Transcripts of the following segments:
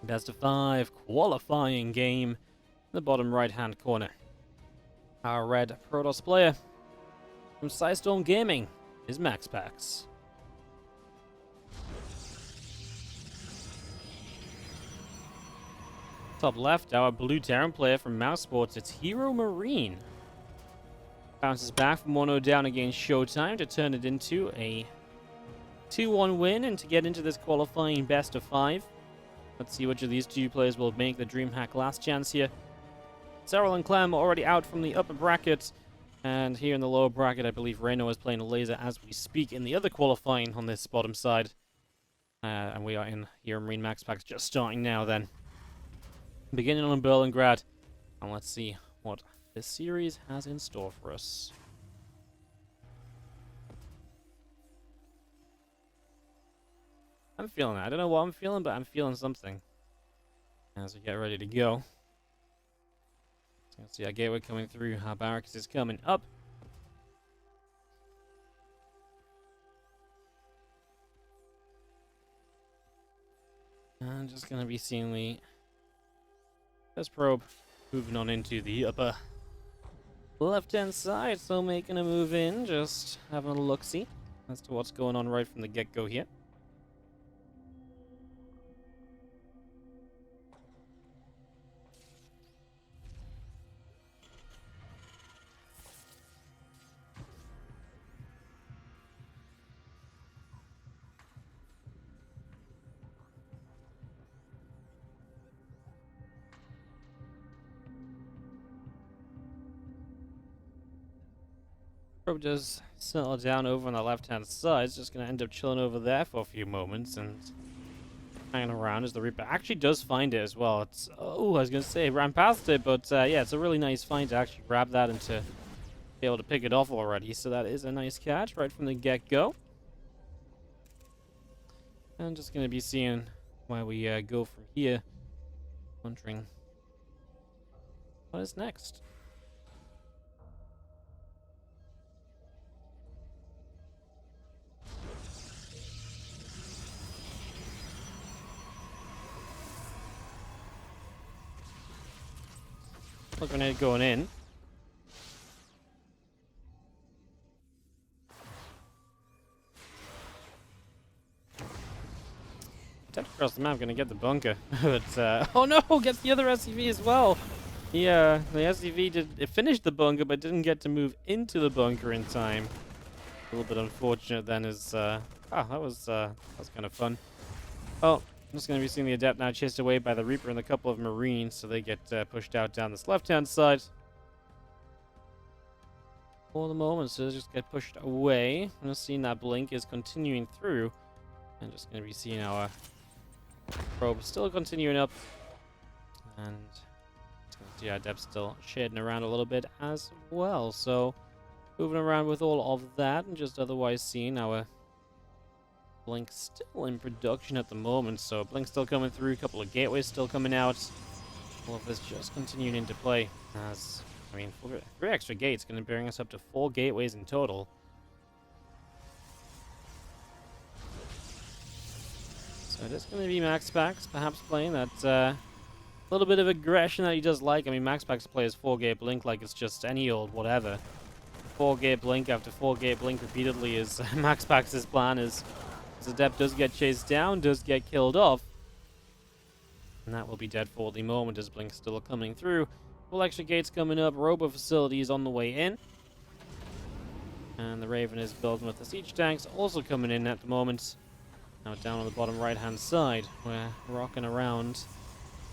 Best of 5 qualifying game in the bottom right hand corner. Our red Protoss player from Storm Gaming is MaxPax. Top left, our blue Terran player from mousesports, it's HeroMarine. Bounces back from 1-0 down against Showtime to turn it into a 2-1 win and to get into this qualifying best of 5. Let's see which of these two players will make the DreamHack Last Chance here. Cyril and Clem are already out from the upper bracket. And here in the lower bracket, I believe Reno is playing a laser as we speak in the other qualifying on this bottom side. And we are in HeroMarine MaxPax just starting now then. Beginning on Berlingrad. And let's see what this series has in store for us. I'm feeling it. I don't know what I'm feeling, but I'm feeling something. As we get ready to go. So let's see our gateway coming through. Our barracks is coming up. And just going to be seeing the first probe moving on into the upper left-hand side. So making a move in, just having a look-see as to what's going on right from the get-go here. Probe does settle down over on the left-hand side. It's just going to end up chilling over there for a few moments and hanging around as the Reaper actually does find it as well. It's I was going to say ran past it, but yeah, it's a really nice find to actually grab that and to be able to pick it off already. So that is a nice catch right from the get-go. I'm just going to be seeing where we go from here, wondering what is next. Looking at it going in. Attempt across the map, gonna get the bunker. But, oh no, gets the other SCV as well. Yeah, the SCV finished the bunker, but didn't get to move into the bunker in time. A little bit unfortunate then is, that was kind of fun. Oh. I'm just going to be seeing the Adept now chased away by the Reaper and a couple of Marines, so they get pushed out down this left-hand side. For the moment, so they just get pushed away. I'm just seeing that blink is continuing through. I'm just going to be seeing our probe still continuing up. And see our Adept still shading around a little bit as well. So, moving around with all of that, and just otherwise seeing our Blink still in production at the moment, so Blink still coming through, a couple of gateways still coming out. All of this just continuing into play as, I mean, 3 extra gates going to bring us up to 4 gateways in total. So it is going to be MaxPax perhaps playing that little bit of aggression that he does like. I mean, MaxPax plays 4-gate Blink like it's just any old whatever. 4-gate Blink after 4-gate Blink repeatedly is MaxPax's plan is. The Adept does get chased down, does get killed off. And that will be dead for the moment as Blink's still coming through. Full extra gates coming up, Robo facilities on the way in. And the Raven is building with the siege tanks also coming in at the moment. Now down on the bottom right hand side, we're rocking around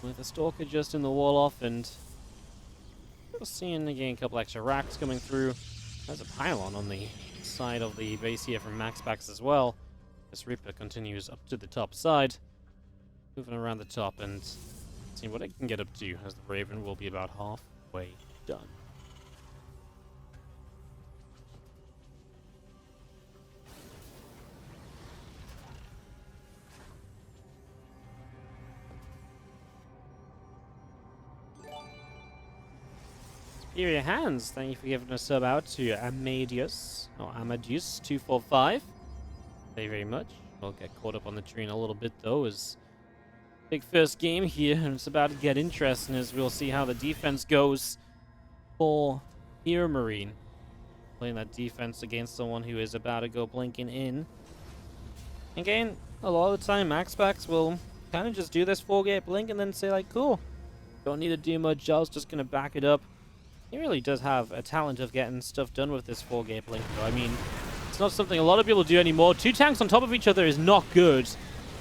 with a Stalker just in the wall off, and we're seeing again a couple extra racks coming through. There's a pylon on the side of the base here from MaxPax as well. This Reaper continues up to the top side, moving around the top and seeing what it can get up to, as the Raven will be about halfway done. Superior Hands, thank you for giving a sub out to Amadeus 245. Thank you very much. We'll get caught up on the tree in a little bit though, as Big first game here, and it's about to get interesting as we'll see how the defense goes for HeroMarine. Playing that defense against someone who is about to go blinking in. Again, a lot of the time, MaxPax will kind of just do this 4-gate blink and then say like, cool, don't need to do much else, just going to back it up. He really does have a talent of getting stuff done with this 4-gate blink, though. I mean, it's not something a lot of people do anymore. 2 tanks on top of each other is not good.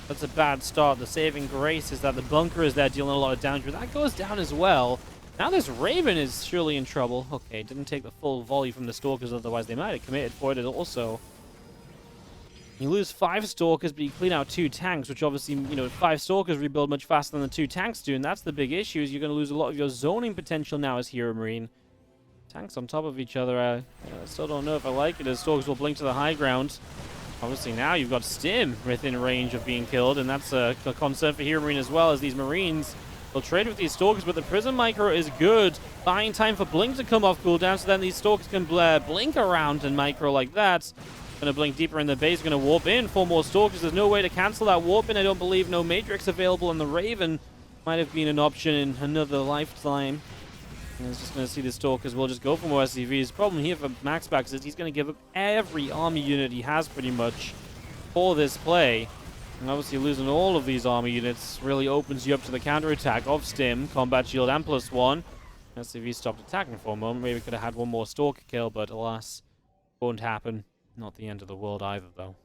That's a bad start. The saving grace is that the bunker is there dealing a lot of damage, but that goes down as well. Now this Raven is surely in trouble. Okay, didn't take the full volley from the Stalkers, otherwise they might have committed for it also. You lose 5 Stalkers, but you clean out 2 tanks, which obviously, you know, 5 Stalkers rebuild much faster than the 2 tanks do, and that's the big issue, is you're going to lose a lot of your zoning potential now as HeroMarine. Tanks on top of each other, I still don't know if I like it, as Stalkers will blink to the high ground. Obviously now you've got Stim within range of being killed, and that's a concern for HeroMarine as well, as these Marines will trade with these Stalkers, but the Prism Micro is good, buying time for Blink to come off cooldown, so then these Stalkers can blink around and Micro like that. Going to blink deeper in the base, going to warp in for more Stalkers. There's no way to cancel that warp in, I don't believe. No Matrix available, and the Raven might have been an option in another lifetime. And it's just going to see the Stalkers will just go for more SCVs. Problem here for MaxPax is he's going to give up every army unit he has pretty much for this play. And obviously losing all of these army units really opens you up to the counterattack of Stim, Combat Shield, and +1. SCV stopped attacking for a moment. Maybe could have had one more Stalker kill, but alas, won't happen. Not the end of the world either, though.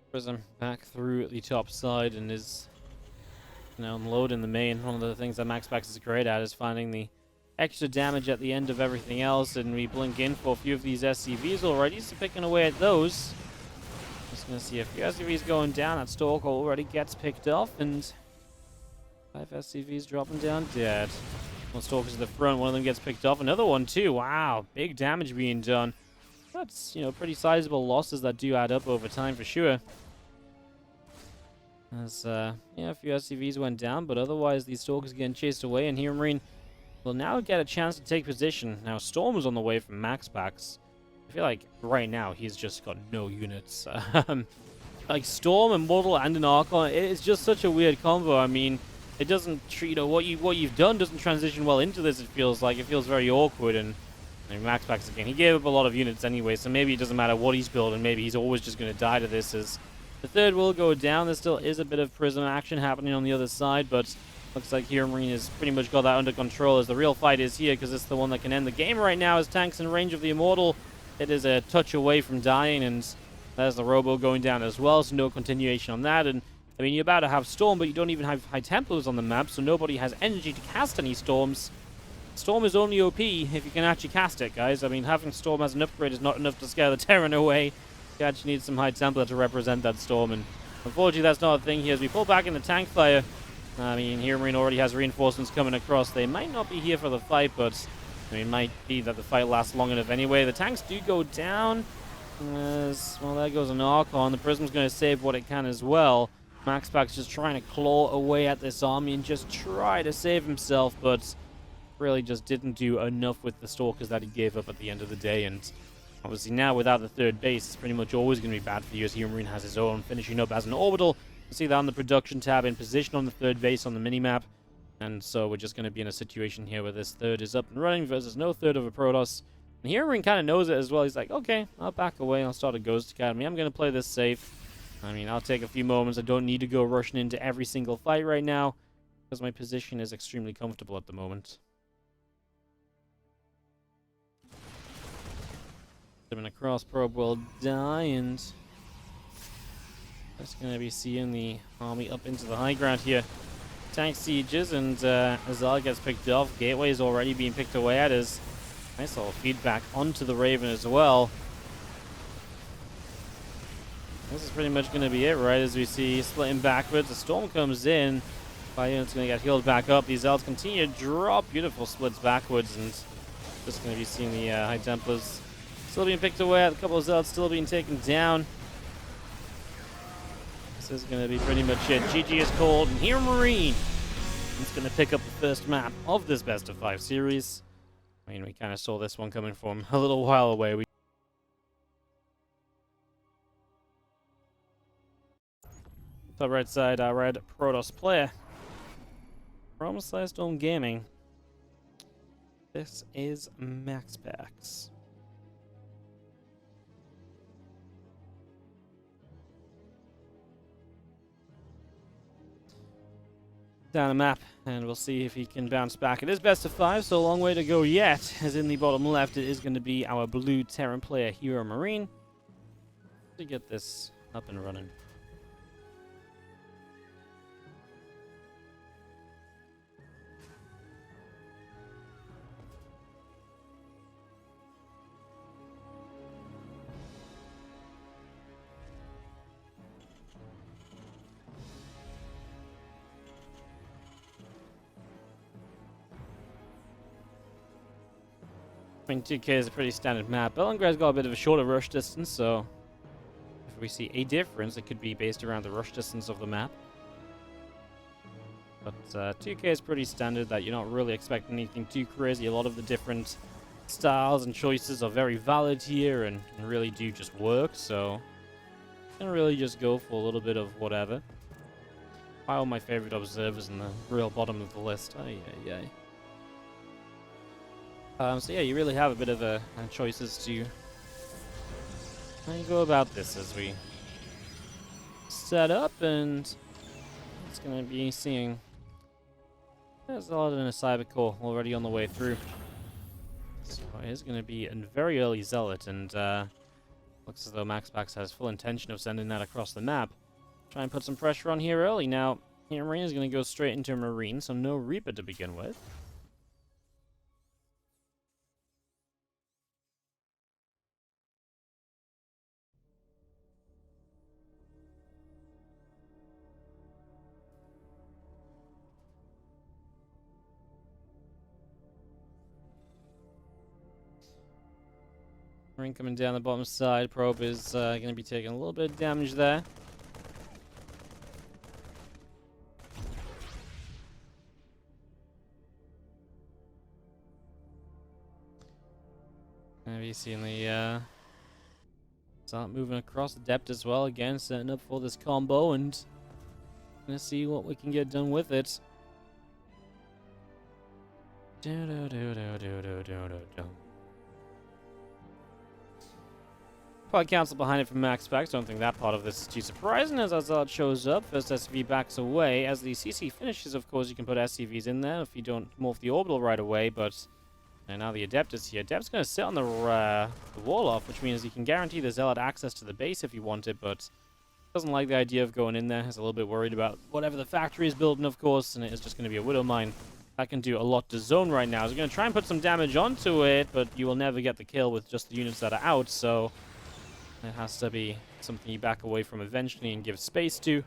Prism back through the top side and is now unloading the main. One of the things that MaxPax is great at is finding the extra damage at the end of everything else, and we blink in for a few of these SCVs already, so picking away at those. Just gonna see a few SCVs going down. That Stalker already gets picked off, and 5 SCVs dropping down dead. One Stalker's at the front, one of them gets picked off, another one too. Wow, big damage being done. That's, you know, pretty sizable losses that do add up over time for sure. As, yeah, a few SCVs went down, but otherwise these Stalkers getting chased away, and HeroMarine will now get a chance to take position. Now, Storm is on the way from MaxPax. I feel like right now he's just got no units. Like Storm, Immortal, and an Archon, it's just such a weird combo. I mean, it doesn't treat, what you've done doesn't transition well into this, it feels like. It feels very awkward, and I mean, MaxPax again, he gave up a lot of units anyway, so maybe it doesn't matter what he's building, maybe he's always just going to die to this, as the third will go down. There still is a bit of Prism action happening on the other side, but looks like HeroMarine has pretty much got that under control, as the real fight is here, because it's the one that can end the game right now, as Tank's in range of the Immortal. It is a touch away from dying, and there's the Robo going down as well, so no continuation on that. And I mean, you're about to have Storm, but you don't even have High Templars on the map, so nobody has energy to cast any Storms. Storm is only OP if you can actually cast it, guys. I mean, having Storm as an upgrade is not enough to scare the Terran away. You actually need some High Templar to represent that Storm, and unfortunately that's not a thing here. As we pull back in the tank fire, I mean, HeroMarine already has reinforcements coming across. They might not be here for the fight, but I mean, it might be that the fight lasts long enough anyway. The tanks do go down. Well, there goes an Archon. The Prism's going to save what it can as well. MaxPax just trying to claw away at this army and just try to save himself, but really just didn't do enough with the Stalkers that he gave up at the end of the day. And obviously now without the third base, it's pretty much always going to be bad for you, as HeroMarine has his own, finishing up as an orbital. You see that on the production tab, in position on the third base on the minimap. And so we're just going to be in a situation here where this third is up and running versus no third of a Protoss. And HeroMarine kind of knows it as well. He's like, okay, I'll back away. I'll start a Ghost Academy. I'm going to play this safe. I mean, I'll take a few moments. I don't need to go rushing into every single fight right now, because my position is extremely comfortable at the moment. Coming across, probe will die, and just going to be seeing the army up into the high ground here. Tank sieges, and Azal gets picked off. Gateway is already being picked away at. His nice little feedback onto the Raven as well. This is pretty much going to be it, right? As we see splitting backwards, the Storm comes in. 5 units going to get healed back up. These Elves continue to drop beautiful splits backwards, and just going to be seeing the High Templars still being picked away at. A couple of Zealots still being taken down. This is going to be pretty much it. GG is called, and HeroMarine is going to pick up the first map of this best of 5 series. I mean, we kind of saw this one coming from a little while away. Top right side, our red Protoss player from Slashdome Gaming. This is MaxPax. Down the map, and we'll see if he can bounce back. It is best of 5, so a long way to go yet. As in the bottom left, it is going to be our blue Terran player, HeroMarine, to get this up and running. I mean, 2K is a pretty standard map. Berlingrad's got a bit of a shorter rush distance, so if we see a difference, it could be based around the rush distance of the map. But 2K is pretty standard, that you're not really expecting anything too crazy. A lot of the different styles and choices are very valid here and really do just work, so you can really just go for a little bit of whatever. All my favorite observers in the real bottom of the list. So yeah, you really have a bit of choices to how you go about this as we set up, and it's going to be seeing there's a lot in a cyber core already on the way through. So it is going to be a very early zealot, and looks as though MaxPax has full intention of sending that across the map. Try and put some pressure on here early. Now, here Marine is going to go straight into a Marine, so no Reaper to begin with. Marine coming down the bottom side. Probe is going to be taking a little bit of damage there. Going to be seeing the start moving across the depth as well. Again, setting up for this combo, and going to see what we can get done with it. Pod council behind it from MaxPax. Don't think that part of this is too surprising as Azad shows up. First SCV backs away. As the CC finishes, of course, you can put SCVs in there if you don't morph the orbital right away, but and now the Adept is here. Adept's going to sit on the wall off, which means he can guarantee the Zealot access to the base if you want it, but doesn't like the idea of going in there. He's a little bit worried about whatever the factory is building, of course, and it is just going to be a Widow Mine. That can do a lot to zone right now. So we're going to try and put some damage onto it, but you will never get the kill with just the units that are out, so it has to be something you back away from eventually and give space to.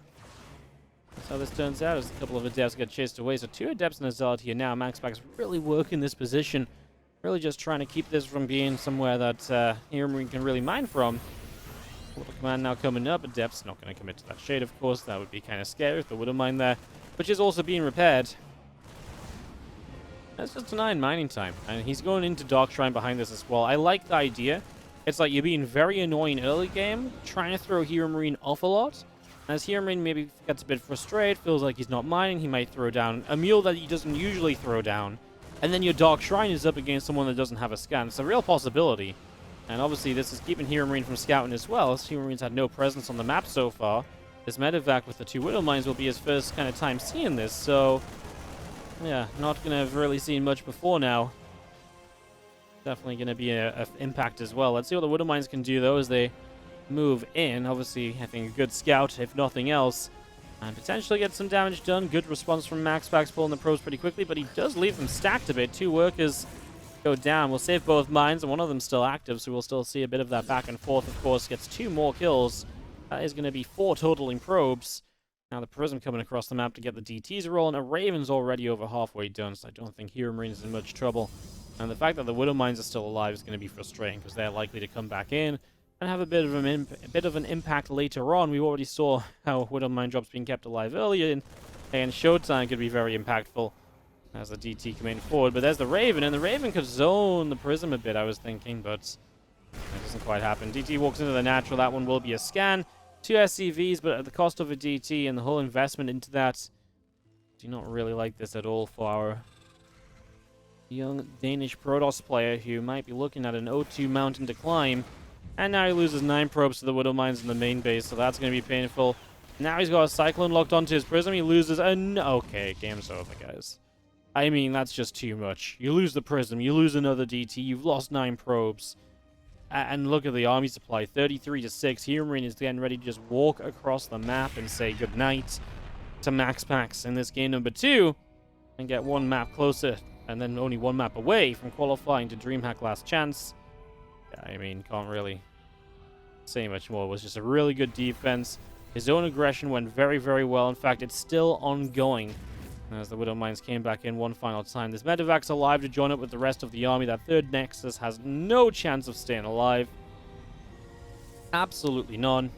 That's how this turns out, as a couple of Adepts get chased away. So 2 Adepts and a Zealot here now. MaxPax really working this position. Really just trying to keep this from being somewhere that HeroMarine can really mine from. Orbital command now coming up. Adept's not going to commit to that shade, of course. That would be kind of scary if there would have mine there. Which is also being repaired. That's just 9 mining time. And he's going into Dark Shrine behind this as well. I like the idea. It's like you're being very annoying early game, trying to throw HeroMarine off a lot. As HeroMarine maybe gets a bit frustrated, feels like he's not mining, he might throw down a mule that he doesn't usually throw down. And then your Dark Shrine is up against someone that doesn't have a scan. It's a real possibility. And obviously this is keeping HeroMarine from scouting as well, as HeroMarine's had no presence on the map so far. This medevac with the 2 Widow Mines will be his first kind of time seeing this, so yeah, not going to have really seen much before now. Definitely going to be an impact as well. Let's see what the Widow Mines can do, though, as they move in. Obviously, I think a good scout, if nothing else. And potentially get some damage done. Good response from MaxPax pulling the probes pretty quickly, but he does leave them stacked a bit. 2 workers go down. We'll save both mines, and one of them still active, so we'll still see a bit of that back and forth, of course. Gets 2 more kills. That is going to be 4 totaling probes. Now the Prism coming across the map to get the DTs rolling. A Raven's already over halfway done, so I don't think HeroMarine is in much trouble. And the fact that the Widow Mines are still alive is going to be frustrating, because they're likely to come back in and have a bit of an impact later on. We already saw how Widow Mine drops being kept alive earlier, and Showtime could be very impactful. As the DT coming forward, but there's the Raven, and the Raven could zone the Prism a bit, I was thinking, but it doesn't quite happen. DT walks into the natural. That one will be a scan. 2 SCVs, but at the cost of a DT, and the whole investment into that. Do not really like this at all for our young Danish Protoss player who might be looking at an O2 mountain to climb. And now he loses 9 probes to the Widow Mines in the main base, so that's going to be painful. Now he's got a Cyclone locked onto his Prism. He loses okay, game's over, guys. I mean, that's just too much. You lose the Prism, you lose another DT, you've lost 9 probes. And look at the army supply, 33 to 6. HeroMarine is getting ready to just walk across the map and say goodnight to MaxPax in this game number 2. And get one map closer, and then only one map away from qualifying to DreamHack Last Chance. Yeah, I mean, can't really say much more. It was just a really good defense. His own aggression went very, very well. In fact, it's still ongoing. As the Widow Mines came back in one final time. This Medevac's alive to join up with the rest of the army. That third Nexus has no chance of staying alive. Absolutely none.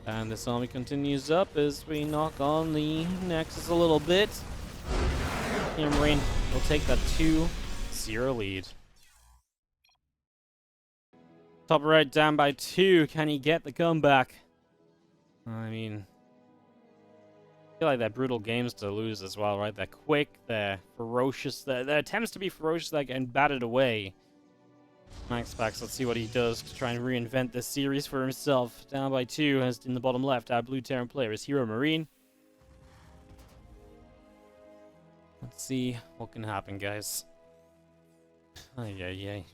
And this army continues up as we knock on the Nexus a little bit. HeroMarine will take that 2-0 lead. Top right down by 2. Can he get the comeback? I mean, I feel like they're brutal games to lose as well, right? They're quick, they're ferocious, their attempts to be ferocious, they're getting battered away. MaxPax, let's see what he does to try and reinvent this series for himself. Down by 2, as in the bottom left, our blue Terran player is HeroMarine. Let's see what can happen, guys. Ay, ay, ay.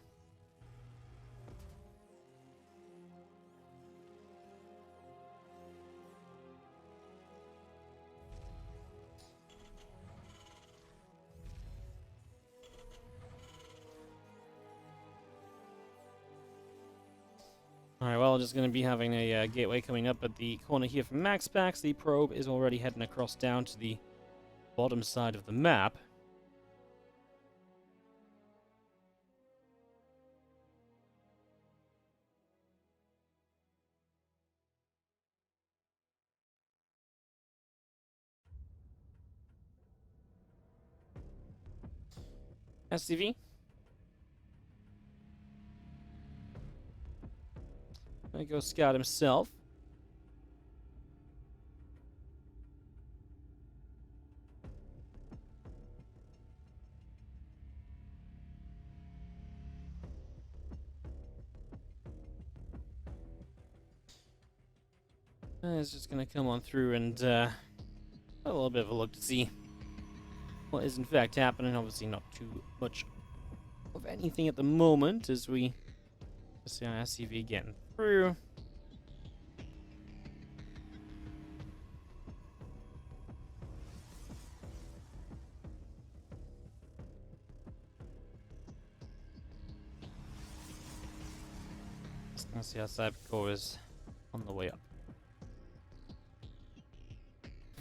Alright, well, just going to be having a gateway coming up at the corner here from MaxPax. The probe is already heading across down to the bottom side of the map. SCV. Gonna go scout himself. It's just gonna come on through and a little bit of a look to see what is in fact happening. Obviously not too much of anything at the moment as we see our SCV getting through. Just gonna see how Cybercore is on the way up.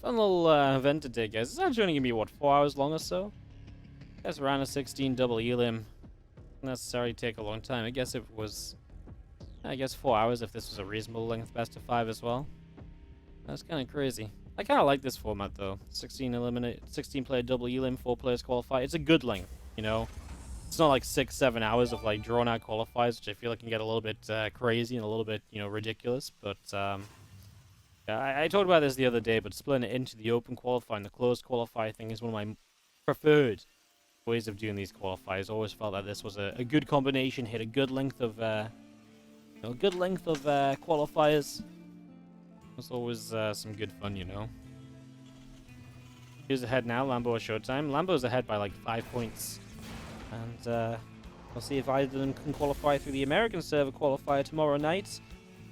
Fun little event today, guys. It's actually only gonna be, what, 4 hours long or so? I guess around a 16 double elim. Necessarily take a long time. I guess if it was, 4 hours if this was a reasonable length best of 5 as well. That's kind of crazy. I kind of like this format though. 16 player double elim, 4 players qualify. It's a good length, you know. It's not like 6-7 hours of like drawn out qualifiers, which I feel like can get a little bit crazy and a little bit, you know, ridiculous. But I talked about this the other day, but splitting it into the open qualify and the closed qualify thing is one of my preferred ways of doing these qualifiers. Always felt that this was a good combination, hit a good length of qualifiers. It's always some good fun, you know. Here's ahead now, Lambo at showtime. Lambo's ahead by like 5 points. And we'll see if either of them can qualify through the American server qualifier tomorrow night.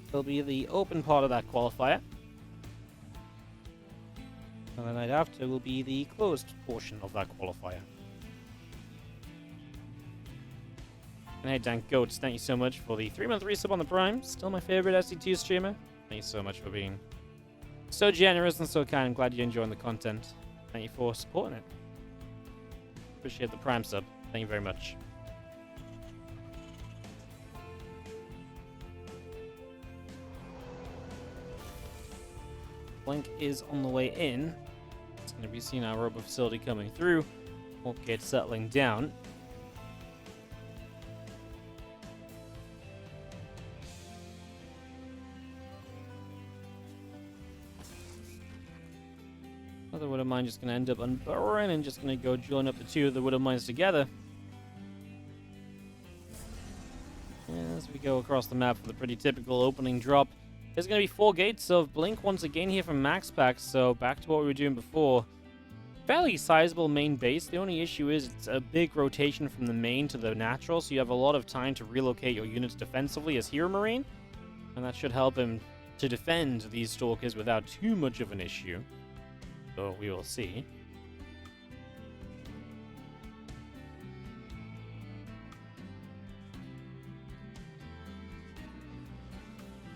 It'll be the open part of that qualifier. And the night after will be the closed portion of that qualifier. And hey, Dan Goats, thank you so much for the 3-month resub on the Prime. Still my favorite SC2 streamer. Thank you so much for being so generous and so kind. I'm glad you're enjoying the content. Thank you for supporting it. Appreciate the Prime sub. Thank you very much. Blink is on the way in. It's going to be seeing our robo facility coming through. Okay, it's settling down. Other Widow Mine just going to end up unburrowing and just going to go join up the two of the Widow Mines together. As we go across the map for the pretty typical opening drop, there's going to be 4 gates of Blink once again here from MaxPax, so back to what we were doing before. Fairly sizable main base. The only issue is it's a big rotation from the main to the natural, so you have a lot of time to relocate your units defensively as HeroMarine, and that should help him to defend these Stalkers without too much of an issue. So we will see.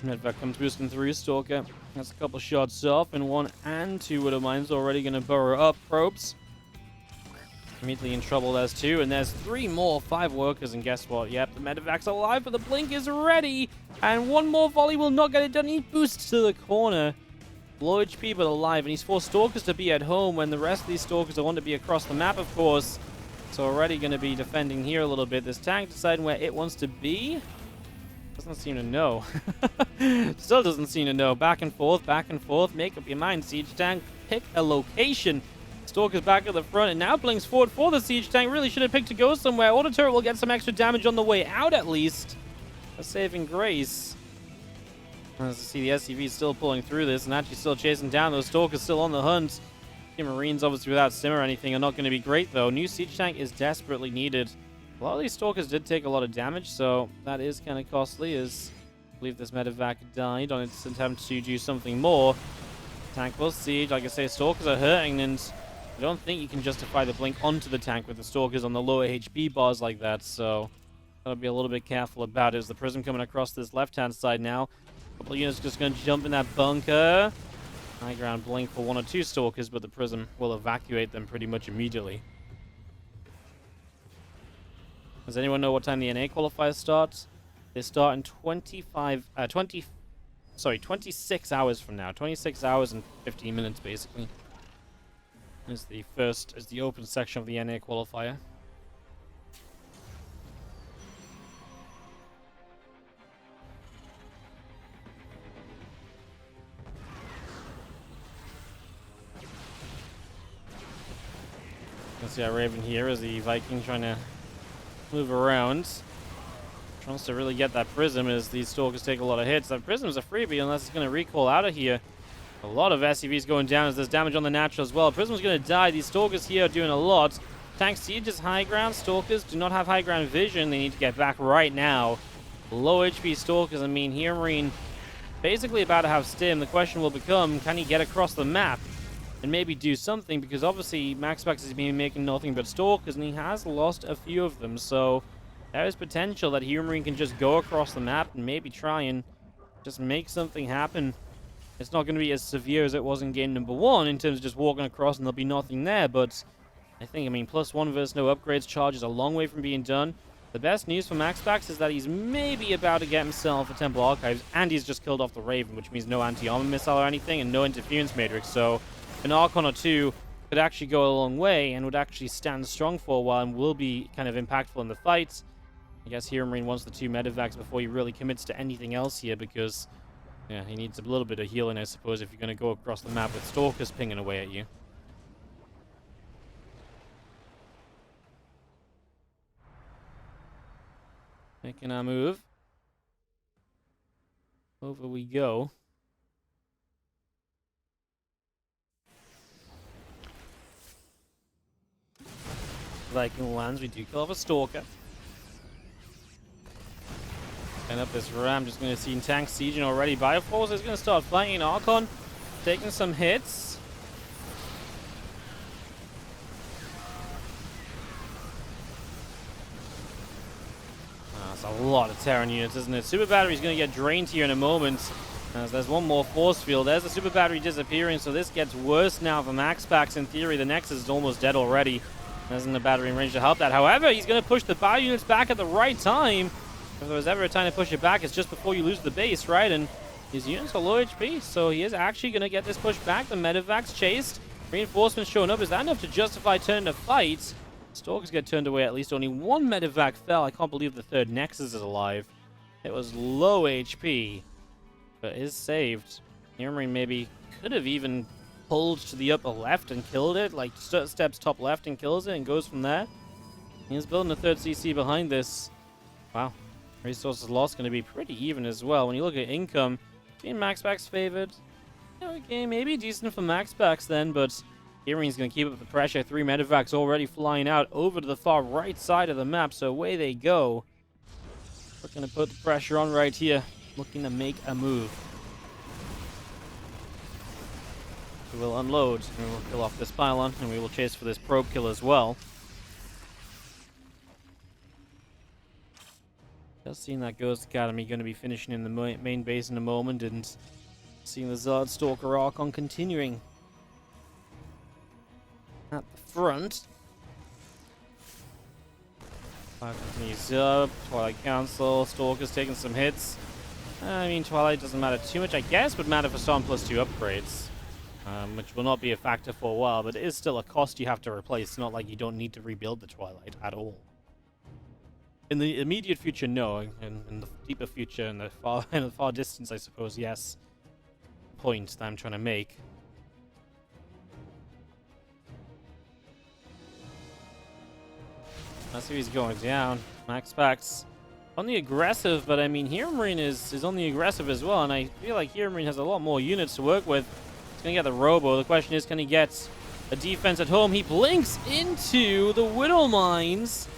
Medvac comes boosting through. Stalker has a couple shots off, and 1 and 2 Widow Mines already going to burrow up. Probes immediately in trouble. There's 2, and there's 3 more. 5 workers, and guess what? Yep, the Medvac's alive, but the Blink is ready, and 1 more volley will not get it done. He boosts to the corner. Low HP, but alive, and he's forced Stalkers to be at home when the rest of these Stalkers want to be across the map, of course. So already going to be defending here a little bit. This tank deciding where it wants to be. Doesn't seem to know. Still doesn't seem to know. Back and forth, back and forth. Make up your mind, Siege Tank. Pick a location. Stalker's back at the front, and now Blink's forward for the Siege Tank. Really should have picked to go somewhere. Auto Turret will get some extra damage on the way out, at least. A saving grace. As you see, the SCV is still pulling through this and actually still chasing down those Stalkers, still on the hunt. The Marines, obviously without Sim or anything, are not going to be great, though. New Siege Tank is desperately needed. A lot of these Stalkers did take a lot of damage, so that is kind of costly, as I believe this Medevac died on its attempt to do something more. Tank will siege. Like I say, Stalkers are hurting, and I don't think you can justify the Blink onto the tank with the Stalkers on the lower HP bars like that, so gotta be a little bit careful about it. As the Prism coming across this left-hand side now. A couple of units just going to jump in that bunker. High ground Blink for 1 or 2 Stalkers, but the Prism will evacuate them pretty much immediately. Does anyone know what time the NA qualifiers start? They start in 26 hours from now. 26 hours and 15 minutes, basically. Is the open section of the NA qualifier. You can see our Raven here as the Viking trying to move around. Tries to really get that Prism as these Stalkers take a lot of hits. That Prism's a freebie unless it's going to recall out of here. A lot of SCVs going down as there's damage on the natural as well. Prism's going to die. These Stalkers here are doing a lot. Tank Siege is high ground. Stalkers do not have high ground vision. They need to get back right now. Low HP Stalkers. I mean, HeroMarine basically about to have Stim. The question will become, can he get across the map and maybe do something? Because obviously MaxPax has been making nothing but Stalkers, and he has lost a few of them. So there is potential that HeroMarine can just go across the map and maybe try and just make something happen. It's not going to be as severe as it was in game number 1 in terms of just walking across and there'll be nothing there, but I mean, +1 versus no upgrades charge is a long way from being done. The best news for MaxPax is that he's maybe about to get himself a Temple Archives, and he's just killed off the Raven, which means no anti-armor missile or anything, and no interference matrix, so an Archon or 2 could actually go a long way and would actually stand strong for a while and will be kind of impactful in the fight. I guess HeroMarine wants the 2 Medivacs before he really commits to anything else here, because yeah, he needs a little bit of healing, I suppose, if you're going to go across the map with Stalkers pinging away at you. Making our move. Over we go. Viking lands, we do kill off a Stalker. And up this ram, just going to see tank sieging already. Bioforce is going to start fighting Archon, taking some hits. That's a lot of Terran units, isn't it? Super Battery's going to get drained here in a moment, as there's one more force field. There's the Super Battery disappearing, so this gets worse now for MaxPax. In theory, the Nexus is almost dead already. There isn't a battery in range to help that. However, he's going to push the bio units back at the right time. If there was ever a time to push it back, it's just before you lose the base, right? And his units are low HP, so he is actually going to get this push back. The Medevac's chased. Reinforcements showing up. Is that enough to justify turning to fight? Stalkers get turned away. At least only one medevac fell. I can't believe the third Nexus is alive. It was low HP, but is saved. HeroMarine maybe could have even pulled to the upper left and killed it. Like, steps top left and kills it and goes from there. He's building a third CC behind this. Wow. Resources lost going to be pretty even as well. When you look at income, being MaxPax favored. Okay, maybe decent for MaxPax then, but HeroMarine's going to keep up the pressure. 3 medevacs already flying out over to the far right side of the map, so away they go. Looking to put the pressure on right here. Looking to make a move. We will unload, and we will kill off this pylon, and we will chase for this probe kill as well. Just seeing that Ghost Academy going to be finishing in the main base in a moment, and seeing the Zard Stalker Archon continuing at the front. Fire continues up. Twilight Council. Stalker's taking some hits. I mean, Twilight doesn't matter too much, I guess, but matter for Storm plus 2 upgrades. Which will not be a factor for a while, but it is still a cost you have to replace. It's not like you don't need to rebuild the Twilight at all. In the immediate future, no. In the deeper future, in the far distance, I suppose, yes. Point that I'm trying to make. Let's see, he's going down. MaxPax on the aggressive, but I mean, HeroMarine is on the aggressive as well, and I feel like HeroMarine has a lot more units to work with. He's going to get the Robo. The question is, can he get a defense at home? He blinks into the Widow Mines.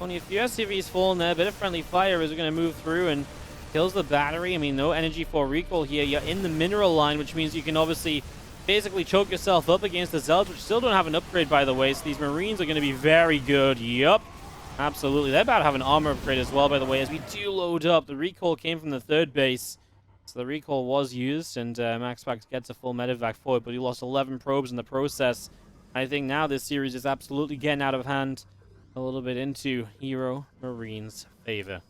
Only a few SCVs falling there. A bit of friendly fire as we're going to move through and kills the battery. I mean, no energy for recall here. You're in the mineral line, which means you can obviously basically choke yourself up against the Zealots, which still don't have an upgrade, by the way. So these Marines are going to be very good. Yup. Absolutely. They're about to have an armor upgrade as well, by the way, as we do load up. The recall came from the third base. So the recall was used, and MaxPax gets a full medevac for it, but he lost 11 probes in the process. I think now this series is absolutely getting out of hand, a little bit into HeroMarine's favor.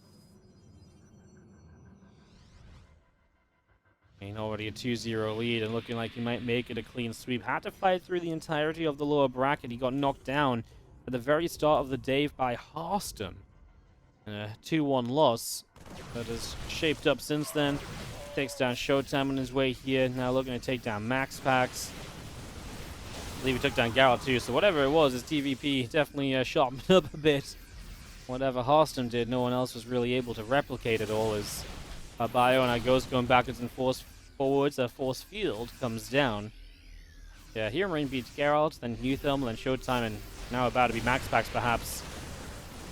Already a 2-0 lead, and looking like he might make it a clean sweep. Had to fight through the entirety of the lower bracket. He got knocked down at the very start of the day by Harston. And a 2-1 loss that has shaped up since then. Takes down Showtime on his way here. Now looking to take down MaxPax. I believe he took down Garrett too, so whatever it was, his TVP definitely sharpened up a bit. Whatever Harston did, no one else was really able to replicate it all, as Bio and our Ghost going backwards and forwards. A force field comes down. Yeah, HeroMarine beats Geralt, then Newthelm, then Showtime, and now about to be MaxPax perhaps.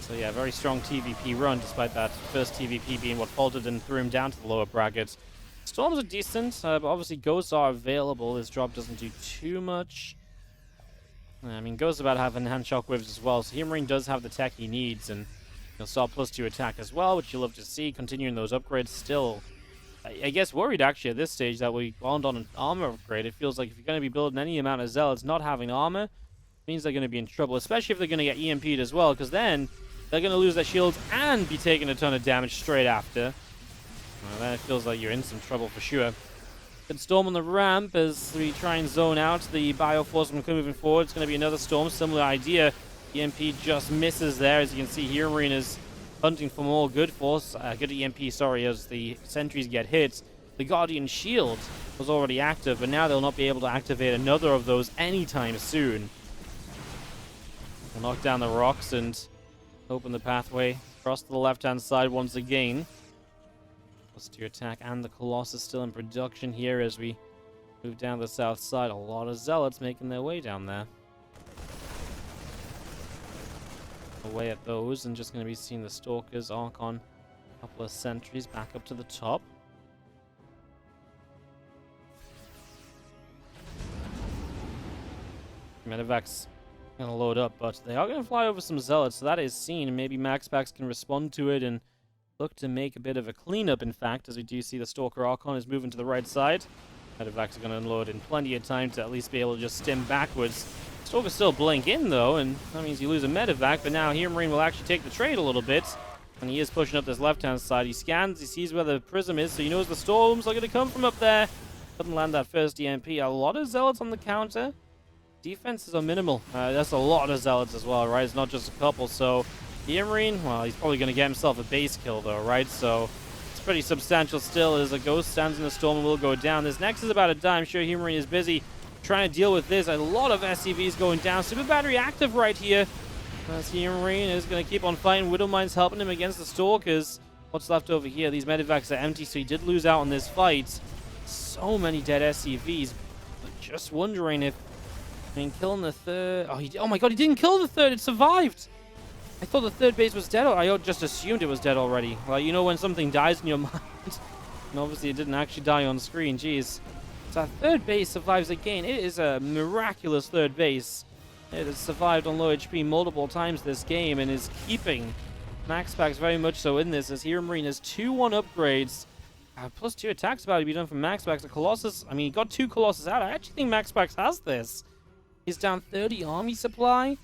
So yeah, very strong TVP run, despite that first TVP being what faltered and threw him down to the lower brackets. Storms are decent, but obviously Ghosts are available. His drop doesn't do too much. I mean, Ghosts about to have enhanced shockwaves as well, so HeroMarine does have the tech he needs, and he'll start +2 attack as well, which you'll love to see. Continuing those upgrades still. I guess worried actually at this stage that we aren't on an armor upgrade. It feels like if you're going to be building any amount of Zealots, not having armor means they're going to be in trouble, especially if they're going to get EMP'd as well, because then they're going to lose their shields and be taking a ton of damage straight after. Well, then it feels like you're in some trouble for sure. Good Storm on the ramp as we try and zone out the Bioforce from moving forward. It's going to be another Storm, similar idea. EMP just misses there. As you can see, HeroMarine is hunting for more good force, good EMP, sorry, as the sentries get hit. The Guardian Shield was already active, but now they'll not be able to activate another of those anytime soon. We'll knock down the rocks and open the pathway across to the left-hand side once again. +2 attack, and the Colossus still in production here as we move down the south side. A lot of Zealots making their way down there. Away at those, and just going to be seeing the Stalkers, Archon, a couple of sentries back up to the top. Medevac's going to load up, but they are going to fly over some Zealots, so that is seen, and maybe MaxPax can respond to it and look to make a bit of a cleanup, in fact, as we do see the Stalker Archon is moving to the right side. Medevac's are going to unload in plenty of time to at least be able to just stem backwards. Stalker still blink in, though, and that means you lose a medevac, but now HeroMarine will actually take the trade a little bit, and he is pushing up this left-hand side. He scans, he sees where the prism is, so he knows the storms are going to come from up there. Couldn't land that first EMP. A lot of Zealots on the counter. defenses are minimal. That's a lot of zealots as well, right? It's not just a couple. So HeroMarine, well, he's probably going to get himself a base kill though, right? So it's pretty substantial still as a ghost stands in the storm and will go down. This next is about to die. I'm sure HeroMarine is busy trying to deal with this. A lot of SCVs going down. Super battery active right here. As HeroMarine is going to keep on fighting. Widowmine's helping him against the Stalkers. What's left over here? These medivacs are empty, so he did lose out on this fight. So many dead SCVs. But just wondering if... I mean, killing the third... Oh my god, he didn't kill the third. It survived. I thought the third base was dead. I just assumed it was dead already. Well, you know when something dies in your mind. And obviously it didn't actually die on screen. Jeez. So our third base survives again. It is a miraculous third base. It has survived on low HP multiple times this game and is keeping MaxPax very much so in this, as HeroMarine has 2-1 upgrades. Plus 2 attacks about to be done from MaxPax. The Colossus, I mean, he got 2 Colossus out. I actually think MaxPax has this. He's down 30 army supply.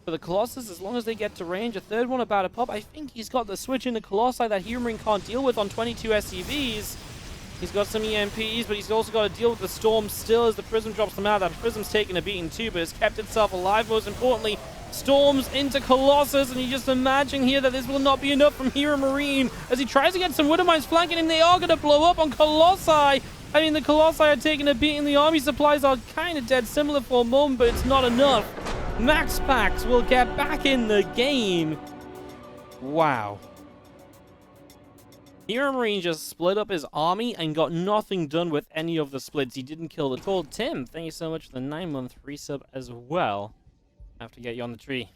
For the Colossus, as long as they get to range, a third one about to pop. I think he's got the switch in the Colossi that HeroMarine can't deal with on 22 SCVs. He's got some EMPs, but he's also got to deal with the Storm still as the Prism drops them out. That Prism's taken a beating too, but has kept itself alive. Most importantly, Storms into Colossus, and you just imagine here that this will not be enough from HeroMarine as he tries to get some Widowmines flanking, and they are going to blow up on Colossi. I mean, the Colossi are taking a beating. The army supplies are kind of dead, similar for a moment, but it's not enough. MaxPax will get back in the game. Wow. HeroMarine just split up his army and got nothing done with any of the splits. He didn't kill the Cold Tim. Thank you so much for the 9-month resub as well. I have to get you on the tree.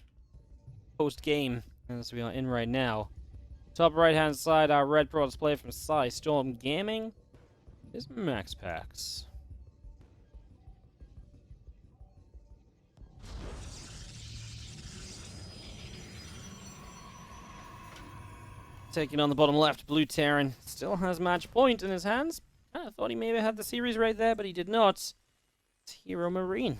Post-game, as we are in right now. Top right-hand side, our red pro display from Psy Storm Gaming is MaxPax. Taking on the bottom left, Blue Terran still has match point in his hands. I thought he maybe had the series right there, but he did not. It's HeroMarine.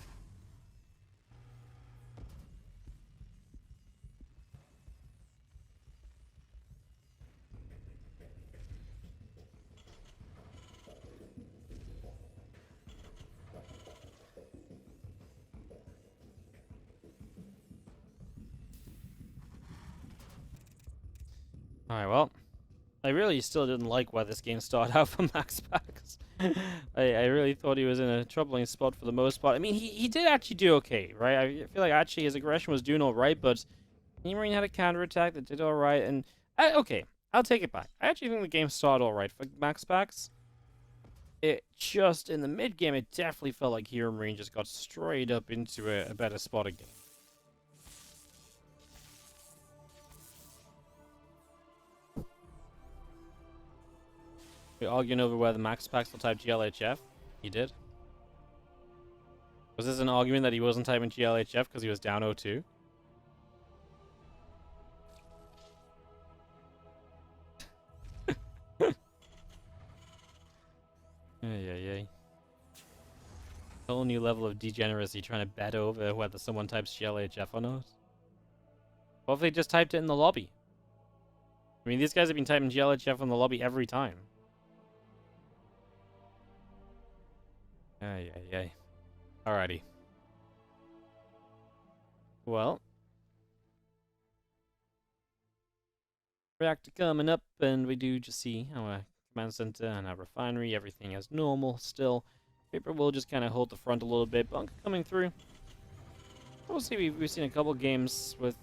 Alright, well, I really still didn't like where this game started out for MaxPax. I really thought he was in a troubling spot for the most part. I mean, he did actually do okay, right? I feel like actually his aggression was doing alright, but HeroMarine had a counterattack that did alright, and... okay, I'll take it back. I actually think the game started alright for MaxPax. It just, in the mid-game, it definitely felt like HeroMarine just got straight up into a better spot again. We're arguing over whether MaxPax will type GLHF. He did. Was this an argument that he wasn't typing GLHF because he was down 0-2? Ay. Whole new level of degeneracy trying to bet over whether someone types GLHF or not. What if they just typed it in the lobby? I mean, these guys have been typing GLHF in the lobby every time. Ay. Alrighty. Well. Reactor coming up, and we do just see our command center and our refinery, everything as normal still. Reaper will just kind of hold the front a little bit. Bunker coming through. We'll see, we've seen a couple games with,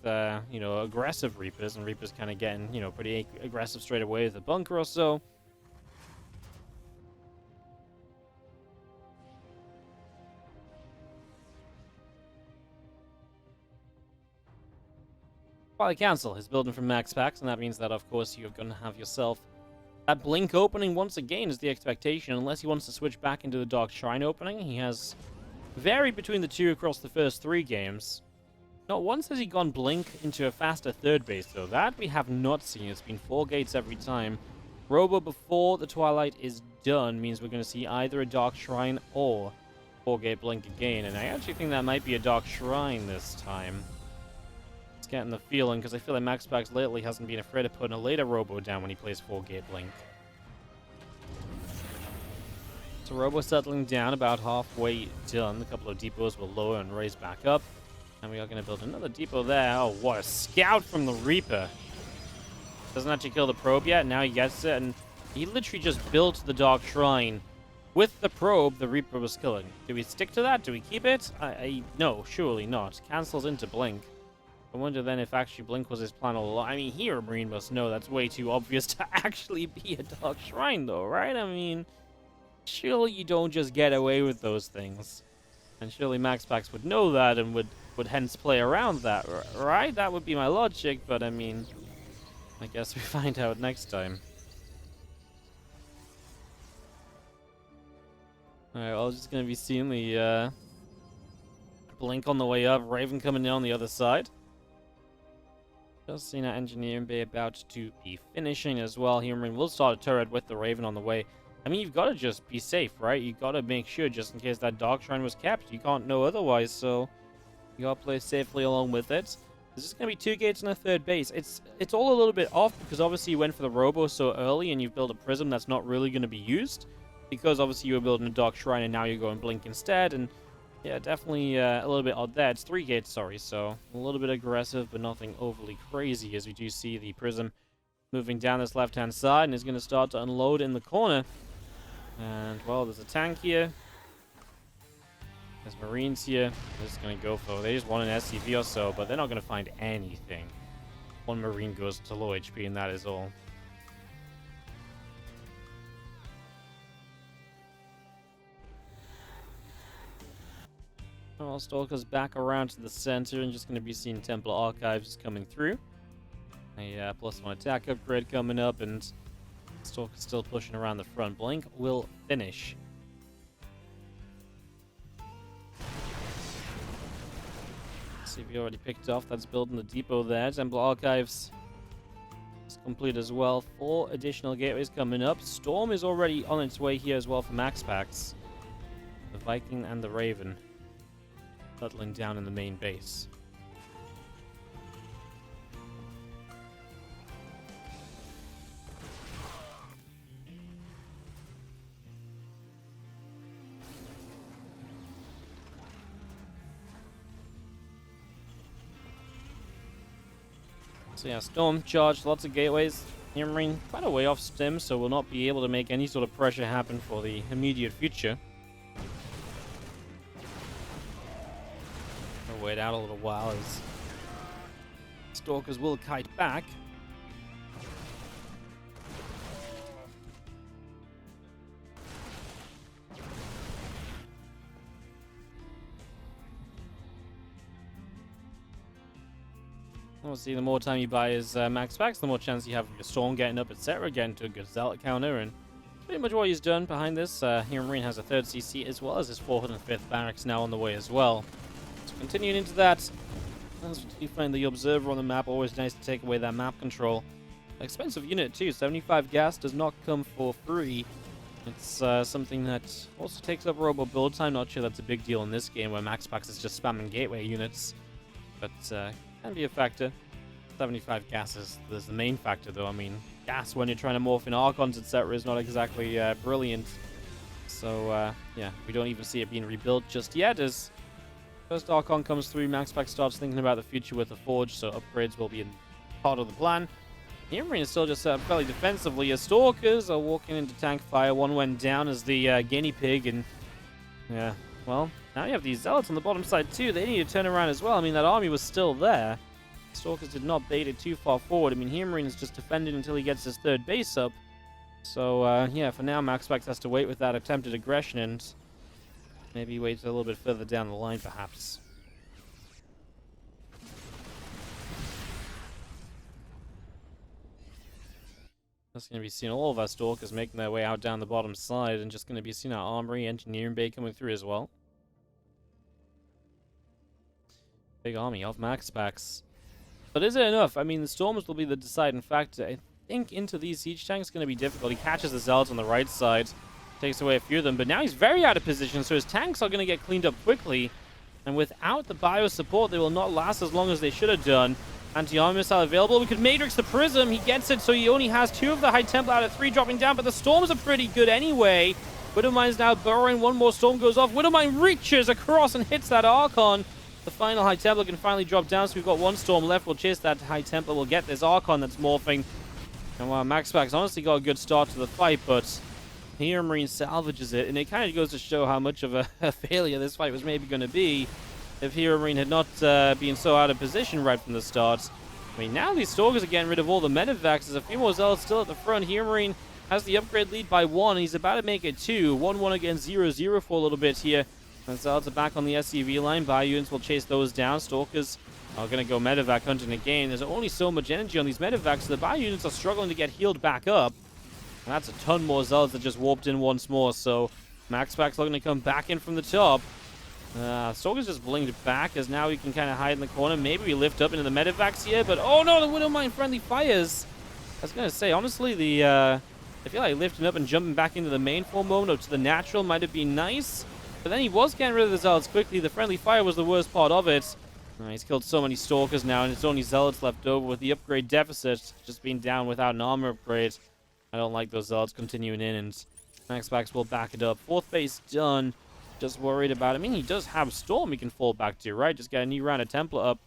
you know, aggressive Reapers, and Reapers kind of getting, you know, pretty aggressive straight away with a bunker or so. Quality Council is building from MaxPax, and that means that, of course, you're going to have yourself that Blink opening once again is the expectation, unless he wants to switch back into the Dark Shrine opening. He has varied between the two across the first 3 games. Not once has he gone Blink into a faster third base, though. That we have not seen. It's been 4 gates every time. Robo before the Twilight is done means we're going to see either a Dark Shrine or 4-gate Blink again, and I actually think that might be a Dark Shrine this time. Getting the feeling, because I feel like MaxPax lately hasn't been afraid of putting a later Robo down when he plays 4-gate Blink. So Robo settling down, about halfway done. A couple of depots will lower and raise back up. And we are going to build another depot there. Oh, what a scout from the Reaper. Doesn't actually kill the probe yet. Now he gets it. And he literally just built the Dark Shrine with the probe the Reaper was killing. Do we stick to that? Do we keep it? No, surely not. Cancels into Blink. I wonder then if actually Blink was his plan all along. I mean, HeroMarine must know that's way too obvious to actually be a Dark Shrine, though, right? I mean, surely you don't just get away with those things. And surely MaxPax would know that and would hence play around that, right? That would be my logic, but I mean, I guess we find out next time. Alright, well, just going to be seeing the Blink on the way up, Raven coming in on the other side. Just seen our engineering bay about to be finishing as well. HeroMarine will start a turret with the Raven on the way. I mean, you've got to just be safe, right? You've got to make sure just in case that Dark Shrine was kept. You can't know otherwise, so you got to play safely along with it. There's just going to be 2 gates and a 3rd base. It's all a little bit off because obviously you went for the Robo so early and you've built a Prism that's not really going to be used. Because obviously you were building a Dark Shrine and now you're going Blink instead. And yeah, definitely a little bit odd there. It's 3 gates, sorry, so a little bit aggressive, but nothing overly crazy as we do see the Prism moving down this left-hand side and is going to start to unload in the corner. And, well, there's a tank here. There's Marines here. They're just going to go for it. They just want an SCV or so, but they're not going to find anything. 1 Marine goes to low HP, and that is all. Well, Stalker's back around to the center and just going to be seeing Templar Archives coming through. A +1 attack upgrade coming up, and Stalker's still pushing around the front. Blink will finish. See if we already picked off. That's building the depot there. Templar Archives is complete as well. 4 additional gateways coming up. Storm is already on its way here as well for MaxPax. The Viking and the Raven settling down in the main base. So yeah, Storm charged, lots of gateways. HeroMarine quite a way off stim, so will not be able to make any sort of pressure happen for the immediate future. We'll wait out a little while as Stalkers will kite back. Obviously, the more time you buy as MaxPax, the more chance you have of your Storm getting up, etc., getting to a good Zealot counter, and pretty much what he's done behind this. HeroMarine has a 3rd CC as well as his 4th and 5th barracks now on the way as well. So continuing into that, as you find the Observer on the map, always nice to take away that map control. Expensive unit too, 75 gas does not come for free. It's something that also takes up Robo build time. Not sure that's a big deal in this game where MaxPax is just spamming gateway units, but can be a factor. 75 gas is the main factor, though. I mean, gas when you're trying to morph in Archons, etc., is not exactly brilliant. So, yeah, we don't even see it being rebuilt just yet. As first Archon comes through, MaxPax starts thinking about the future with the Forge, so upgrades will be part of the plan. HeroMarine is still just fairly defensively, as Stalkers are walking into tank fire. One went down as the guinea pig, and yeah, well, now you have these Zealots on the bottom side too. They need to turn around as well. I mean, that army was still there. Stalkers did not bait it too far forward. I mean, HeroMarine is just defending until he gets his 3rd base up. So, yeah, for now, MaxPax has to wait with that attempted aggression and maybe wait a little bit further down the line, perhaps. Just going to be seeing all of our Stalkers making their way out down the bottom side, and just going to be seeing our Armory, Engineering Bay coming through as well. Big army of MaxPax. But is it enough? I mean, the Stormers will be the deciding factor. I think into these siege tanks is going to be difficult. He catches the Zealots on the right side, takes away a few of them, but now he's very out of position, so his tanks are going to get cleaned up quickly. And without the bio support, they will not last as long as they should have done. Anti-armor missile available. We could Matrix the Prism. He gets it, so he only has 2 of the High Templar out of 3 dropping down, but the Storms are pretty good anyway. Widowmine's now burrowing. One more storm goes off. Widowmine reaches across and hits that Archon. The final High Templar can finally drop down, so we've got one storm left. We'll chase that High Templar. We'll get this Archon that's morphing. And while MaxPax honestly got a good start to the fight, but HeroMarine salvages it, and it kind of goes to show how much of a failure this fight was maybe going to be if HeroMarine had not been so out of position right from the start. I mean, now these Stalkers are getting rid of all the Medivacs. There's a few more Zealots still at the front. HeroMarine has the upgrade lead by 1. He's about to make it 2. 1-1 against 0-0 for a little bit here. And Zealots are back on the SCV line. Bio units will chase those down. Stalkers are going to go Medivac hunting again. There's only so much energy on these Medivacs, so the Bio units are struggling to get healed back up. And that's a ton more Zealots that just warped in once more. So MaxPax looking to come back in from the top. Stalker's just blinked back as now we can kind of hide in the corner. Maybe we lift up into the Medivacs here, but oh no, the Widowmine friendly fires. I was going to say, honestly, I feel like lifting up and jumping back into the main for a moment or to the natural might have been nice. But then he was getting rid of the Zealots quickly. The friendly fire was the worst part of it. He's killed so many Stalkers now, and it's only Zealots left over with the upgrade deficit just being down without an armor upgrade. I don't like those Zealots continuing in, and MaxPax will back it up. Fourth base done. Just worried about it. I mean, he does have Storm he can fall back to, right? Just get a new round of Templar up.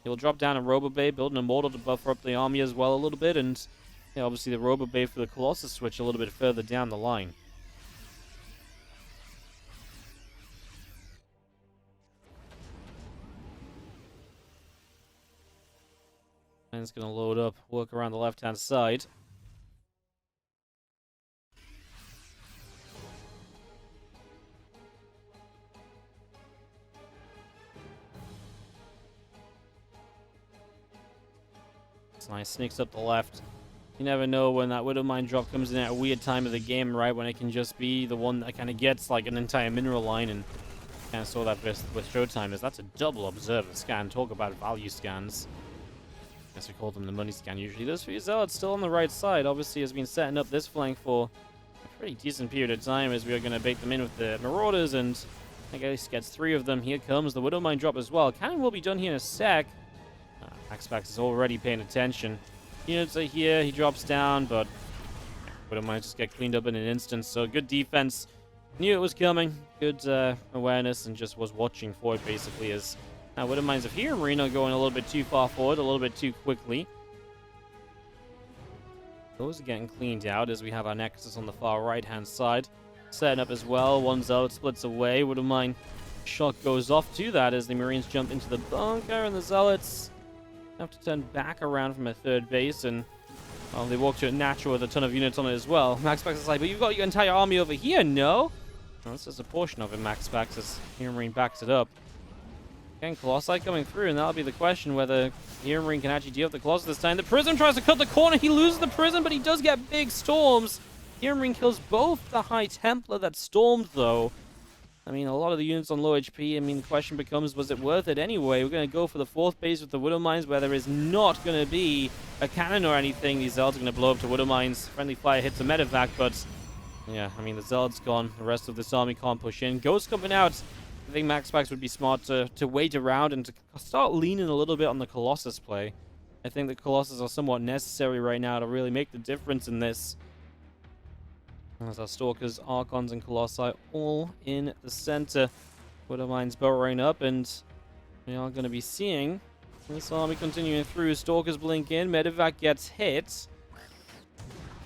He'll drop down a Robobay, build an Immortal to buffer up the army as well a little bit, and yeah, obviously the Robobay for the Colossus switch a little bit further down the line. And it's going to load up, work around the left-hand side. Nice, sneaks up the left. You never know when that Widowmine drop comes in at a weird time of the game, right? When it can just be the one that kind of gets like an entire mineral line, and kind of saw that with Showtime. That's a double observer scan. Talk about value scans. I guess we call them the money scan usually. Those few Zealots still on the right side. Obviously has been setting up this flank for a pretty decent period of time as we are going to bait them in with the Marauders, and I guess gets 3 of them. Here comes the Widowmine drop as well. Cannon will be done here in a sec. MaxPax is already paying attention. Units are here, he drops down, but Widowmine just get cleaned up in an instant. So good defense. Knew it was coming. Good awareness and just was watching for it basically. As now Widowmines of HeroMarine are going a little bit too far forward, a little bit too quickly. Those are getting cleaned out as we have our Nexus on the far right hand side. Setting up as well. One Zealot splits away. Widowmine shot goes off to that as the Marines jump into the bunker, and the Zealots have to turn back around from a third base, and well, they walk to it natural with a ton of units on it as well. MaxPax is like, but you've got your entire army over here, no? Well, this is a portion of it, MaxPax, as HeroMarine backs it up. Again, Colossi coming through, and that'll be the question whether HeroMarine can actually deal with the Colossus this time. The Prism tries to cut the corner, he loses the Prism, but he does get big storms. HeroMarine kills both the High Templar that stormed, though. I mean, a lot of the units on low HP, I mean, the question becomes, was it worth it anyway? We're going to go for the fourth base with the Widowmines, where there is not going to be a cannon or anything. These Zealots are going to blow up to Widowmines. Friendly fire hits a Medivac, but yeah, I mean, the Zealot's gone. The rest of this army can't push in. Ghost coming out. I think MaxPax would be smart to wait around and to start leaning a little bit on the Colossus play. I think the Colossus are somewhat necessary right now to really make the difference in this. As our Stalkers, Archons, and Colossi all in the center. Widowmine's burrowing up, and we are going to be seeing this army continuing through. Stalkers blink in, Medivac gets hit.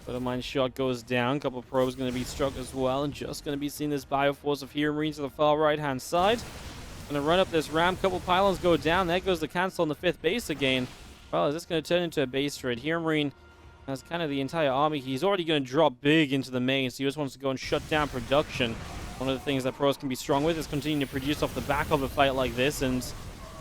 Widowmine's shot goes down. Couple of probes going to be struck as well, and just going to be seeing this Bioforce of HeroMarine to the far right-hand side. Going to run up this ramp. Couple pylons go down. There goes the cancel on the 5th base again. Well, is this going to turn into a base trade? HeroMarine has kind of the entire army. He's already going to drop big into the main, so he just wants to go and shut down production. One of the things that pros can be strong with is continuing to produce off the back of a fight like this, and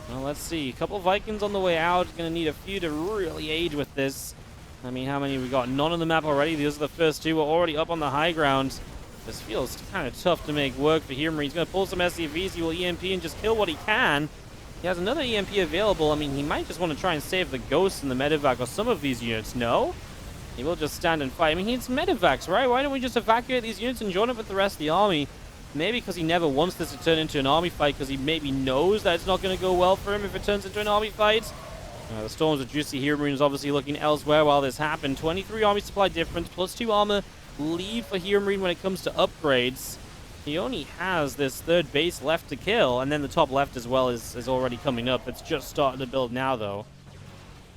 well, let's see. A couple of Vikings on the way out. Going to need a few to really aid with this. I mean, how many we got? None on the map already. These are the first 2. We're already up on the high ground. This feels kind of tough to make work for HeroMarine. He's going to pull some SCVs. He will EMP and just kill what he can. He has another EMP available. I mean, he might just want to try and save the Ghosts and the Medivac or some of these units. No? He will just stand and fight. I mean, he needs Medivacs, right? Why don't we just evacuate these units and join up with the rest of the army? Maybe because he never wants this to turn into an army fight, because he maybe knows that it's not going to go well for him if it turns into an army fight. The storms are juicy. HeroMarine is obviously looking elsewhere while this happened. 23 army supply difference, plus 2 armor, lead for HeroMarine when it comes to upgrades. He only has this third base left to kill, and then the top left as well is already coming up. It's just starting to build now, though.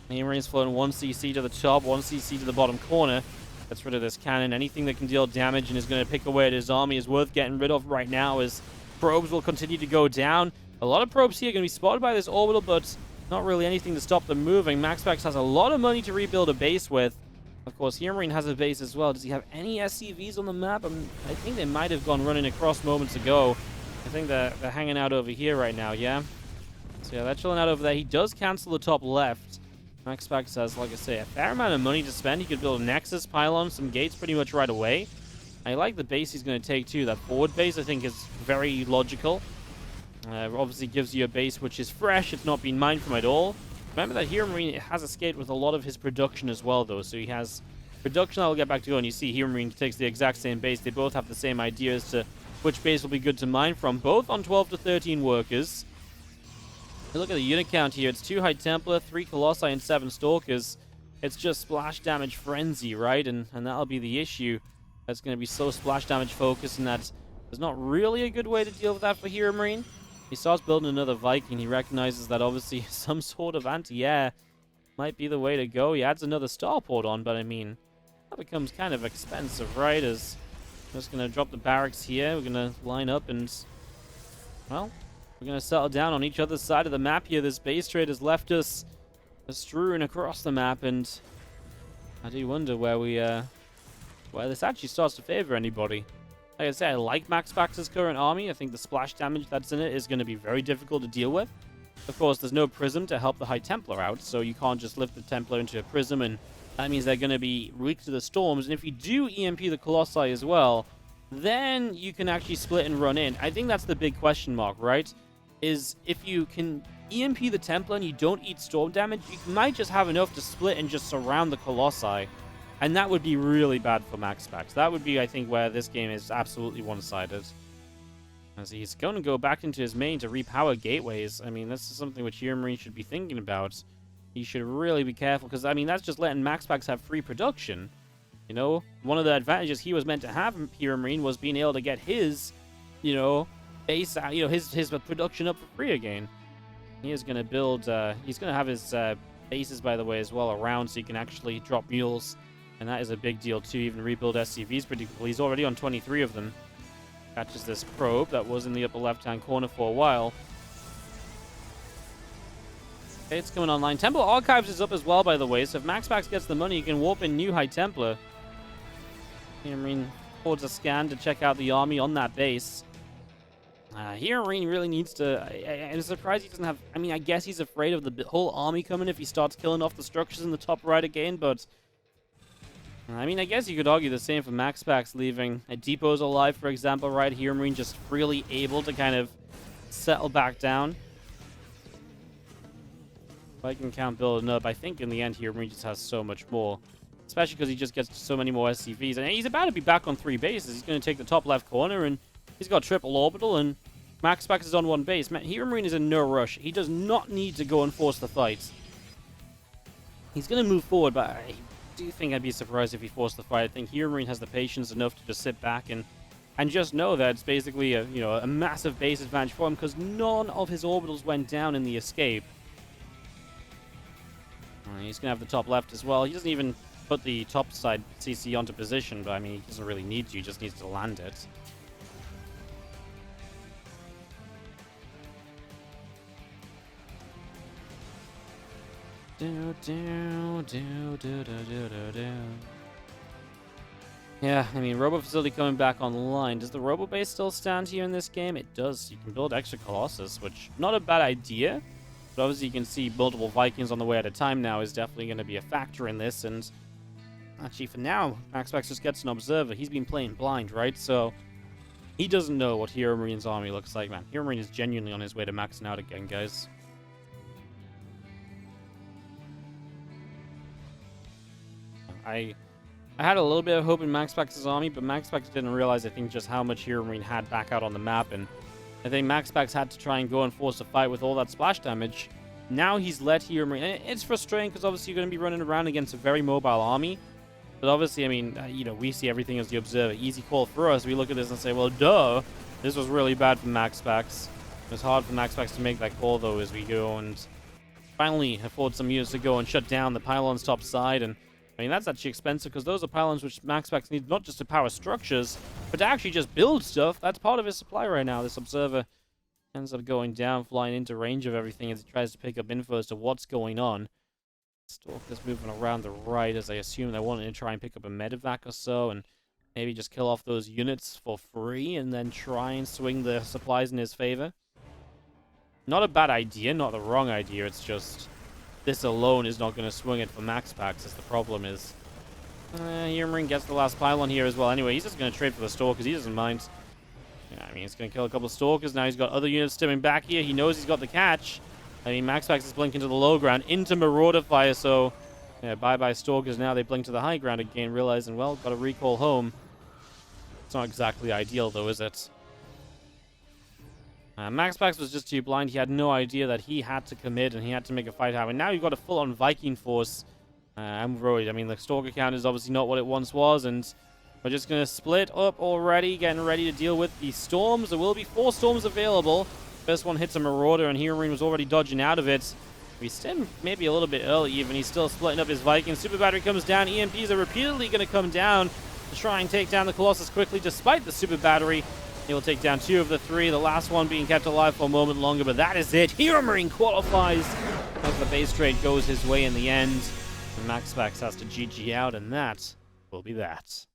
HeroMarine's flown 1 CC to the top, 1 CC to the bottom corner. Gets rid of this cannon. Anything that can deal damage and is going to pick away at his army is worth getting rid of right now, as probes will continue to go down. A lot of probes here are going to be spotted by this orbital, but not really anything to stop them moving. MaxPax has a lot of money to rebuild a base with. Of course, HeroMarine has a base as well. Does he have any SCVs on the map? I think they might have gone running across moments ago. I think they're hanging out over here right now, yeah? So yeah, they're chilling out over there. He does cancel the top left. MaxPax has, like I say, a fair amount of money to spend. He could build a Nexus, pylon, some gates pretty much right away. I like the base he's going to take too. That forward base, I think, is very logical. Obviously gives you a base which is fresh. It's not been mined from at all. Remember that HeroMarine has escaped with a lot of his production as well, though. So he has production that will get back to go, and you see HeroMarine takes the exact same base. They both have the same idea as to which base will be good to mine from. Both on 12 to 13 workers. Look at the unit count here. It's 2 High Templar, 3 Colossi, and 7 Stalkers. It's just splash damage frenzy, right? And that'll be the issue. That's going to be so splash damage focused, and that there's not really a good way to deal with that for HeroMarine. He starts building another Viking. He recognizes that obviously some sort of anti-air might be the way to go. He adds another starport on, but I mean, that becomes kind of expensive, right? As I'm just going to drop the barracks here. We're going to line up and, well, we're going to settle down on each other's side of the map here. This base trade has left us strewn across the map, and I do wonder where this actually starts to favor anybody. Like I said, I like MaxPax's current army. I think the splash damage that's in it is going to be very difficult to deal with. Of course, there's no Prism to help the High Templar out, so you can't just lift the Templar into a Prism, and that means they're going to be weak to the storms. And if you do EMP the Colossi as well, then you can actually split and run in. I think that's the big question mark, right? Is if you can EMP the Templar and you don't eat storm damage, you might just have enough to split and just surround the Colossi. And that would be really bad for MaxPax. That would be, I think, where this game is absolutely one-sided. As he's going to go back into his main to repower gateways. I mean, this is something which HeroMarine should be thinking about. He should really be careful, because, I mean, that's just letting MaxPax have free production. You know, one of the advantages he was meant to have, HeroMarine, was being able to get his, you know, base, you know, his production up for free again. He is going to build, he's going to have his bases, by the way, as well around, so he can actually drop mules. And that is a big deal, too. Even rebuild SCVs pretty cool. He's already on 23 of them. Catches this probe that was in the upper left-hand corner for a while. Okay, it's coming online. Templar Archives is up as well, by the way. So if MaxPax gets the money, you can warp in new High Templar. HeroMarine forwards a scan to check out the army on that base. HeroMarine really needs to... I'm surprised he doesn't have... I mean, I guess he's afraid of the whole army coming if he starts killing off the structures in the top right again, but... I mean, I guess you could argue the same for MaxPax leaving depots alive, for example, right? HeroMarine just freely able to kind of settle back down. Viking count building up. I think in the end, HeroMarine just has so much more. Especially because he just gets so many more SCVs. And he's about to be back on 3 bases. He's going to take the top left corner, and he's got triple orbital, and MaxPax is on 1 base. HeroMarine is in no rush. He does not need to go and force the fight. He's going to move forward, but I do think I'd be surprised if he forced the fight. I think HeroMarine has the patience enough to just sit back and just know that it's basically a massive base advantage for him, because none of his orbitals went down in the escape. He's going to have the top left as well. He doesn't even put the top side CC onto position, but I mean, he doesn't really need to. He just needs to land it. Yeah, I mean, Robo Facility coming back online. Does the Robo Base still stand here in this game? It does. You can build extra Colossus, which, not a bad idea. But obviously you can see multiple Vikings on the way at a time now is definitely going to be a factor in this. And actually, for now, MaxPax just gets an Observer. He's been playing blind, right? So he doesn't know what HeroMarine's army looks like, man. HeroMarine is genuinely on his way to maxing out again, guys. I had a little bit of hope in MaxPax's army, but MaxPax didn't realize, I think, just how much HeroMarine had back out on the map, and I think MaxPax had to try and go and force a fight with all that splash damage. Now he's let HeroMarine... And it's frustrating, because obviously you're going to be running around against a very mobile army, But obviously, I mean, you know, we see everything as the observer. Easy call for us. We look at this and say, well, duh, this was really bad for MaxPax. It's hard for MaxPax to make that call, though, as we go and finally afford some units to go and shut down the pylons top side. And I mean, that's actually expensive because those are pylons which MaxPax needs not just to power structures, but to actually just build stuff. That's part of his supply right now. This observer ends up going down, flying into range of everything as he tries to pick up info as to what's going on. Stalker's moving around the right as I assume they wanted to try and pick up a medevac or so and maybe just kill off those units for free and then try and swing the supplies in his favor. Not a bad idea, not the wrong idea. It's just this alone is not going to swing it for MaxPax, as the problem is. HeroMarine gets the last pylon here as well. Anyway, he's just going to trade for the Stalkers. He doesn't mind. Yeah, I mean, he's going to kill a couple of Stalkers. Now he's got other units stimming back here. He knows he's got the catch. I mean, MaxPax is blinking to the low ground into Marauder Fire, so yeah, bye-bye Stalkers. Now they blink to the high ground again, realizing, well, got to recall home. It's not exactly ideal, though, is it? MaxPax was just too blind. He had no idea that he had to commit and he had to make a fight happen. Now you've got a full-on Viking force. I'm worried. I mean, the Stalker count is obviously not what it once was, and we're just going to split up already, getting ready to deal with the storms. There will be 4 storms available. First one hits a Marauder, and HeroMarine was already dodging out of it. We stem maybe a little bit early even. He's still splitting up his Vikings. Super Battery comes down. EMPs are repeatedly going to come down to try and take down the Colossus quickly, despite the Super Battery. He will take down 2 of the 3, the last one being kept alive for a moment longer, but that is it. HeroMarine qualifies as the base trade goes his way in the end. And MaxPax has to GG out, and that will be that.